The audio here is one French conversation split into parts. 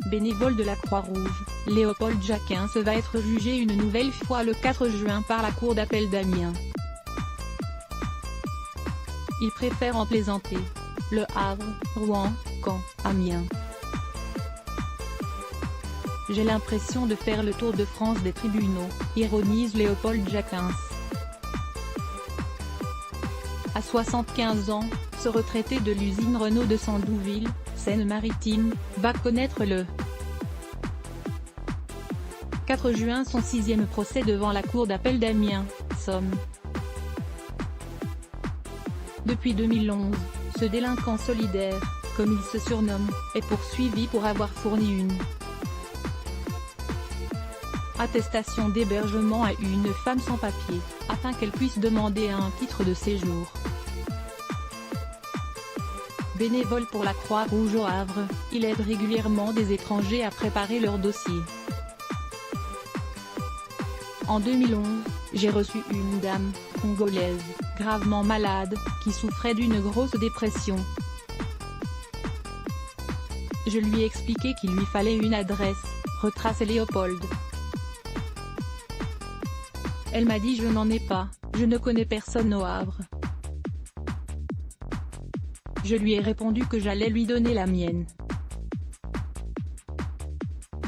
bénévole de la Croix-Rouge, Léopold Jacquin va être jugé une nouvelle fois le 4 juin par la Cour d'appel d'Amiens. Il préfère en plaisanter. Le Havre, Rouen, Caen, Amiens. J'ai l'impression de faire le tour de France des tribunaux, ironise Léopold Jacquin. À 75 ans, ce retraité de l'usine Renault de Sandouville, Seine-Maritime, va connaître le 4 juin son 6e procès devant la Cour d'appel d'Amiens, Somme. Depuis 2011, ce délinquant solidaire, comme il se surnomme, est poursuivi pour avoir fourni une attestation d'hébergement à une femme sans papier, afin qu'elle puisse demander un titre de séjour. Bénévole pour la Croix-Rouge au Havre, il aide régulièrement des étrangers à préparer leur dossier. En 2011, j'ai reçu une dame, congolaise, gravement malade, qui souffrait d'une grosse dépression. Je lui ai expliqué qu'il lui fallait une adresse, retrace Léopold. Elle m'a dit: je n'en ai pas, je ne connais personne au Havre. Je lui ai répondu que j'allais lui donner la mienne.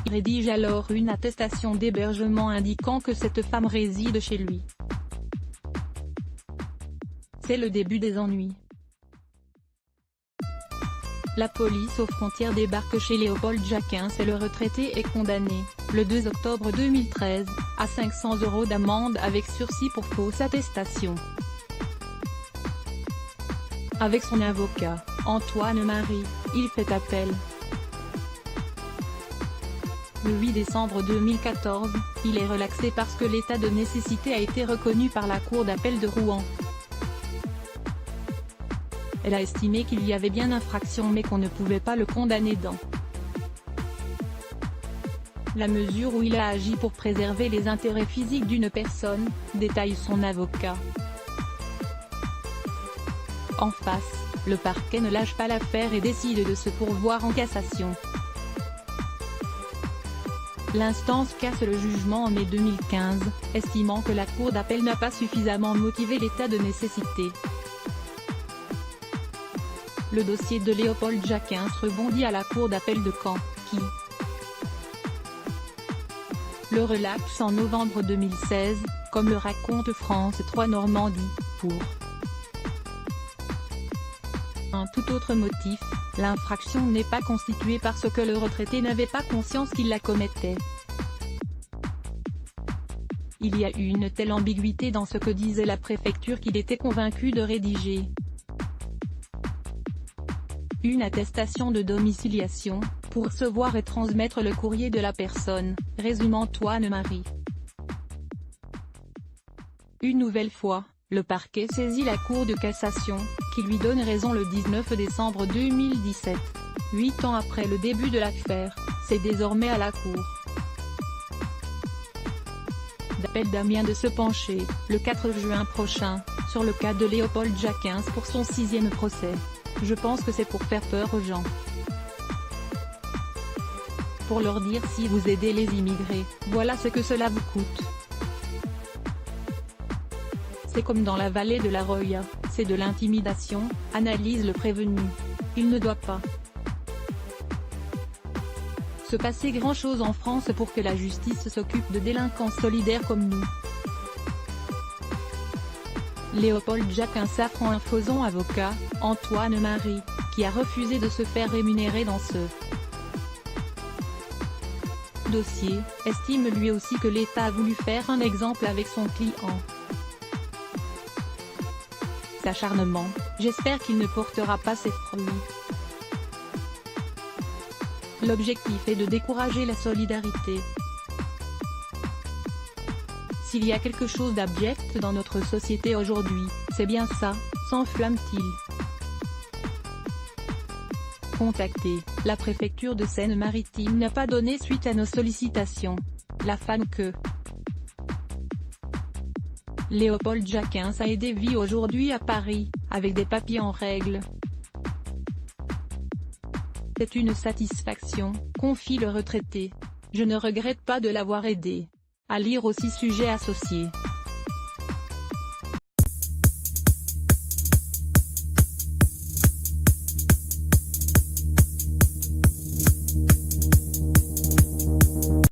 Il rédige alors une attestation d'hébergement indiquant que cette femme réside chez lui. C'est le début des ennuis. La police aux frontières débarque chez Léopold Jacquin et le retraité est condamné, le 2 octobre 2013, à 500 € d'amende avec sursis pour fausse attestation. Avec son avocat, Antoine Marie, il fait appel. Le 8 décembre 2014, il est relaxé parce que l'état de nécessité a été reconnu par la Cour d'appel de Rouen. Elle a estimé qu'il y avait bien infraction mais qu'on ne pouvait pas le condamner dans la mesure où il a agi pour préserver les intérêts physiques d'une personne, détaille son avocat. En face, le parquet ne lâche pas l'affaire et décide de se pourvoir en cassation. L'instance casse le jugement en mai 2015, estimant que la Cour d'appel n'a pas suffisamment motivé l'état de nécessité. Le dossier de Léopold Jacquin rebondit à la Cour d'appel de Caen, qui le relaxe en novembre 2016, comme le raconte France 3 Normandie, pour un tout autre motif. L'infraction n'est pas constituée parce que le retraité n'avait pas conscience qu'il la commettait. Il y a eu une telle ambiguïté dans ce que disait la préfecture qu'il était convaincu de rédiger une attestation de domiciliation, pour recevoir et transmettre le courrier de la personne, résume Antoine Marie. Une nouvelle fois, le parquet saisit la Cour de cassation, qui lui donne raison le 19 décembre 2017. 8 ans après le début de l'affaire, c'est désormais à la Cour d'appel d'Amiens de se pencher, le 4 juin prochain, sur le cas de Léopold Jacquin pour son 6e procès. Je pense que c'est pour faire peur aux gens. Pour leur dire: si vous aidez les immigrés, voilà ce que cela vous coûte. C'est comme dans la vallée de la Roya, c'est de l'intimidation, analyse le prévenu. Il ne doit pas se passer grand-chose en France pour que la justice s'occupe de délinquants solidaires comme nous. Léopold Jacquin prend un fauson avocat, Antoine Marie, qui a refusé de se faire rémunérer dans ce dossier, estime lui aussi que l'État a voulu faire un exemple avec son client. Acharnement, j'espère qu'il ne portera pas ses fruits. L'objectif est de décourager la solidarité. S'il y a quelque chose d'abject dans notre société aujourd'hui, c'est bien ça, s'enflamme-t-il. Contacté, la préfecture de Seine-Maritime n'a pas donné suite à nos sollicitations. La femme que Léopold Jacquin a aidé vit aujourd'hui à Paris, avec des papiers en règle. C'est une satisfaction, confie le retraité. Je ne regrette pas de l'avoir aidé. À lire aussi sujet associé.